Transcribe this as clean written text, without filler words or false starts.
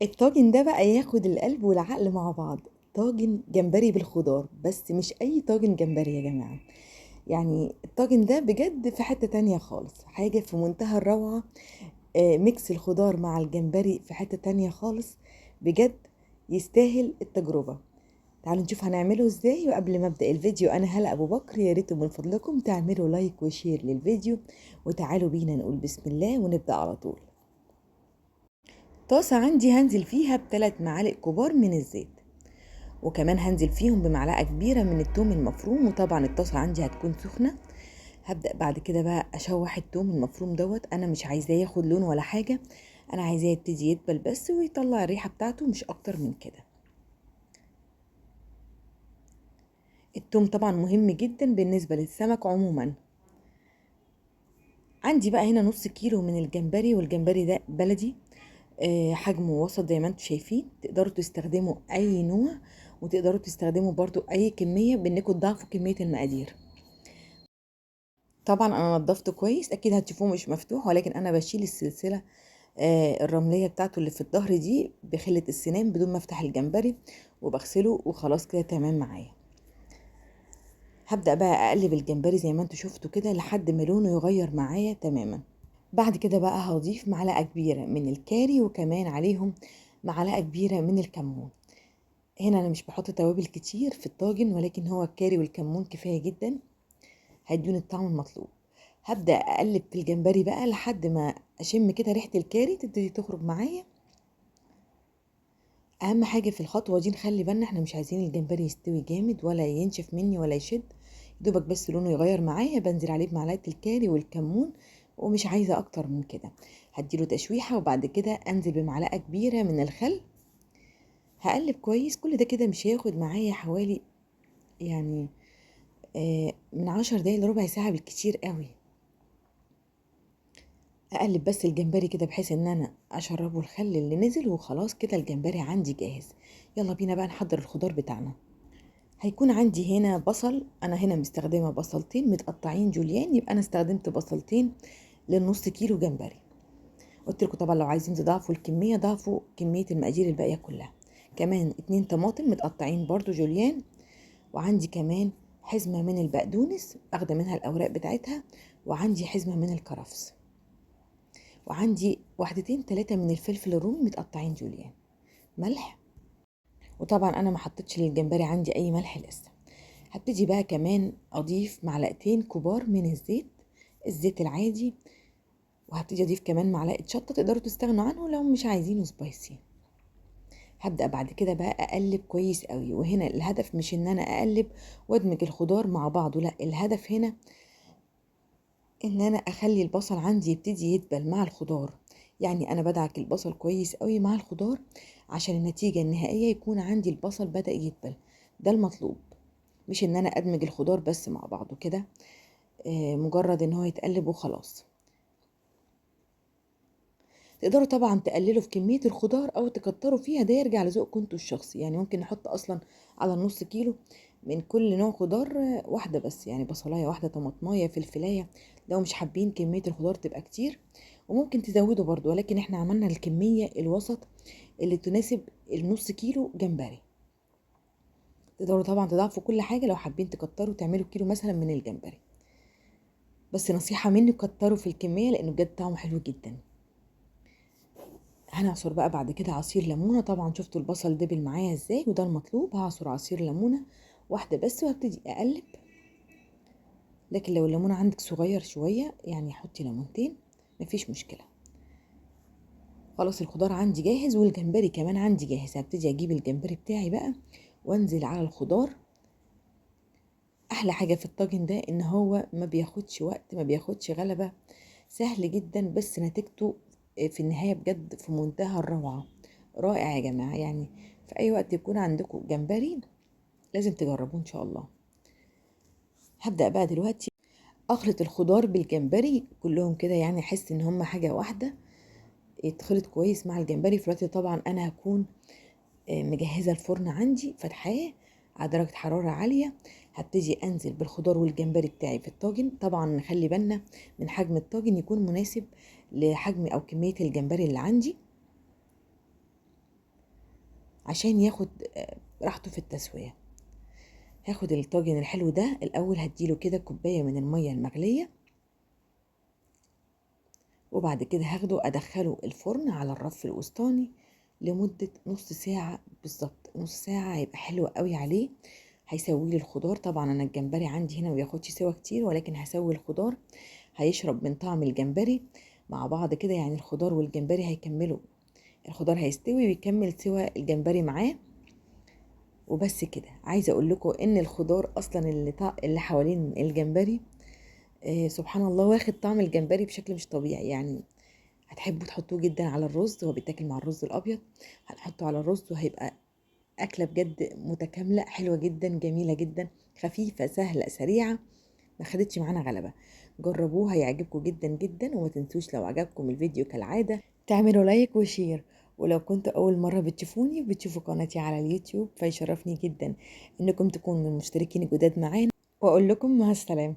الطاجن ده بقى ياخد القلب والعقل مع بعض. طاجن جمبري بالخضار، بس مش اي طاجن جمبري يا جماعة. يعني الطاجن ده بجد في حتة تانية خالص، حاجة في منتهى الروعة. ميكس الخضار مع الجمبري في حتة تانية خالص. بجد يستاهل التجربة. تعالوا نشوف هنعمله ازاي. وقبل ما ابدأ الفيديو، انا هلا ابو بكر، يا ريت من فضلكم تعملوا لايك وشير للفيديو. وتعالوا بينا نقول بسم الله ونبدأ على طول. طاسة عندي هنزل فيها ب3 معالق كبار من الزيت، وكمان هنزل فيهم بمعلقة كبيرة من التوم المفروم. وطبعا الطاسة عندي هتكون سخنة. هبدأ بعد كده بقى أشوح التوم المفروم دوت. أنا مش عايزاه ياخد لون ولا حاجة، أنا عايزاه يبتدي يدبل بس ويطلع الريحة بتاعته، مش أكتر من كده. التوم طبعا مهم جدا بالنسبة للسمك عموما. عندي بقى هنا نص كيلو من الجمبري، والجمبري ده بلدي. حجمه وسط زي ما انتم شايفين. تقدروا تستخدموا اي نوع، وتقدروا تستخدموا برضو اي كمية بانكم تضاعفوا كمية المقادير. طبعا انا نضفته كويس، اكيد هتشوفوه مش مفتوح، ولكن انا بشيل السلسلة الرملية بتاعته اللي في الظهر دي بخلة السنان بدون ما افتح الجمبري، وبغسله وخلاص كده تمام معايا. هبدأ بقى اقلب الجمبري زي ما انتم شفتوا كده لحد ما لونه يغير معايا تماما. بعد كده بقى هضيف معلقة كبيرة من الكاري، وكمان عليهم معلقة كبيرة من الكمون. هنا انا مش بحط توابل كتير في الطاجن، ولكن هو الكاري والكمون كفاية جدا، هيدوني الطعم المطلوب. هبدأ اقلب في الجمبري بقى لحد ما اشم كده ريحة الكاري تبتدي تخرج معايا. اهم حاجة في الخطوة دي نخلي بالنا، احنا مش عايزين الجمبري يستوي جامد ولا ينشف مني ولا يشد. دوبك بس لونه يغير معايا بنزل عليه بمعلقة الكاري والكمون، ومش عايزة اكتر من كده. هديله تشويحة، وبعد كده انزل بمعلقة كبيرة من الخل. هقلب كويس. كل ده كده مش هياخد معايا حوالي يعني من 10 دقايق لربع ساعة بالكتير قوي. اقلب بس الجمبري كده بحيث ان انا اشربه الخل اللي نزل، وخلاص كده الجمبري عندي جاهز. يلا بينا بقى نحضر الخضار بتاعنا. هيكون عندي هنا بصل. انا هنا مستخدمة بصلتين متقطعين جوليان، يبقى انا استخدمت بصلتين للنص كيلو جمبري. قلت لكم طبعا لو عايزين تضاعفوا الكمية ضاعفوا كمية المقادير الباقية كلها. كمان 2 طماطم متقطعين برضو جوليان. وعندي كمان حزمة من البقدونس اخده منها الاوراق بتاعتها. وعندي حزمة من الكرفس. وعندي 1 2 3 من الفلفل الرومي متقطعين جوليان. ملح. وطبعا انا ما حطيتش للجمبري عندي اي ملح لسه. هبتدي بقى كمان اضيف معلقتين كبار من الزيت، الزيت العادي. وهبتدي اضيف كمان معلقة شطة، تقدروا تستغنوا عنه لو مش عايزينه سبايسي. هبدأ بعد كده بقى اقلب كويس قوي. وهنا الهدف مش ان انا اقلب وادمج الخضار مع بعضه، لا، الهدف هنا ان انا اخلي البصل عندي يبتدي يدبل مع الخضار. يعني انا بدعك البصل كويس قوي مع الخضار، عشان النتيجة النهائية يكون عندي البصل بدأ يدبل. ده المطلوب، مش ان انا ادمج الخضار بس مع بعضه كده مجرد ان هو يتقلب وخلاص. تقدروا طبعا تقللوا في كمية الخضار او تكتروا فيها، ده يرجع لذوقكم انتوا الشخصي. يعني ممكن نحط اصلا على النص كيلو من كل نوع خضار واحدة بس، يعني بصلاية واحدة، طماطماية، فلفلاية، لو مش حابين كمية الخضار تبقى كتير. وممكن تزودوا برضو، ولكن احنا عملنا الكمية الوسط اللي تناسب النص كيلو جمبري. تقدروا طبعا تضاعفوا كل حاجة، لو حابين تكتروا تعملوا كيلو مثلا من الجمبري. بس نصيحة مني كتروا في الكمية، لانه بجد طعمه حلو جدا. هنعصر بقى بعد كده عصير ليمونة. طبعا شفتوا البصل دبل معايا ازاي، وده المطلوب. هعصر عصير ليمونة واحدة بس وهبتدي اقلب. لكن لو الليمونة عندك صغير شوية يعني حطي ليمونتين، مفيش مشكلة. خلاص الخضار عندي جاهز، والجمبري كمان عندي جاهز. هبتدي اجيب الجمبري بتاعي بقى وانزل على الخضار. احلى حاجة في الطاجن ده ان هو ما بياخدش وقت، ما بياخدش غلبة، سهل جدا، بس نتيجته في النهاية بجد في منتهى الروعة. رائع يا جماعة. يعني في اي وقت يكون عندكم جمبري لازم تجربوه ان شاء الله. هبدأ بقى دلوقتي اخلط الخضار بالجمبري كلهم كده، يعني احس ان هما حاجة واحدة، يتخلط كويس مع الجمبري. في الوقت طبعا انا هكون مجهزة الفرن عندي فتحاه على درجة حرارة عالية. هبتدي انزل بالخضار والجمبري بتاعي في الطاجن. طبعا نخلي بالنا من حجم الطاجن يكون مناسب لحجم او كمية الجمبري اللي عندي. عشان ياخد راحته في التسوية. هاخد الطاجن الحلو ده الاول، هديله كده كوباية من المية المغلية، وبعد كده هاخده ادخله الفرن على الرف الوسطاني لمدة نص ساعة بالظبط. نص ساعة هيبقى حلو قوي عليه، هيسوي لي الخضار. طبعا انا الجمبري عندي هنا ما بياخدش سوا كتير، ولكن هسوي الخضار هيشرب من طعم الجمبري مع بعض كده، يعني الخضار والجمبري هيكملوا، الخضار هيستوي ويكمل سوا الجمبري معاه. وبس كده. عايزه اقول لكم ان الخضار اصلا اللي حوالين الجمبري سبحان الله واخد طعم الجمبري بشكل مش طبيعي. يعني هتحبوا تحطوه جدا على الرز، هو بيتاكل مع الرز الابيض، هنحطه على الرز وهيبقى اكله بجد متكامله حلوه جدا جميله جدا، خفيفه سهله سريعه، ما خدتش معانا غلبه. جربوها هيعجبكم جدا جدا. وما تنسوش لو عجبكم الفيديو كالعاده تعملوا لايك وشير. ولو كنتوا اول مره بتشوفوا قناتي على اليوتيوب، فيشرفني جدا انكم تكونوا من المشتركين الجداد معانا، واقول لكم مع السلامه.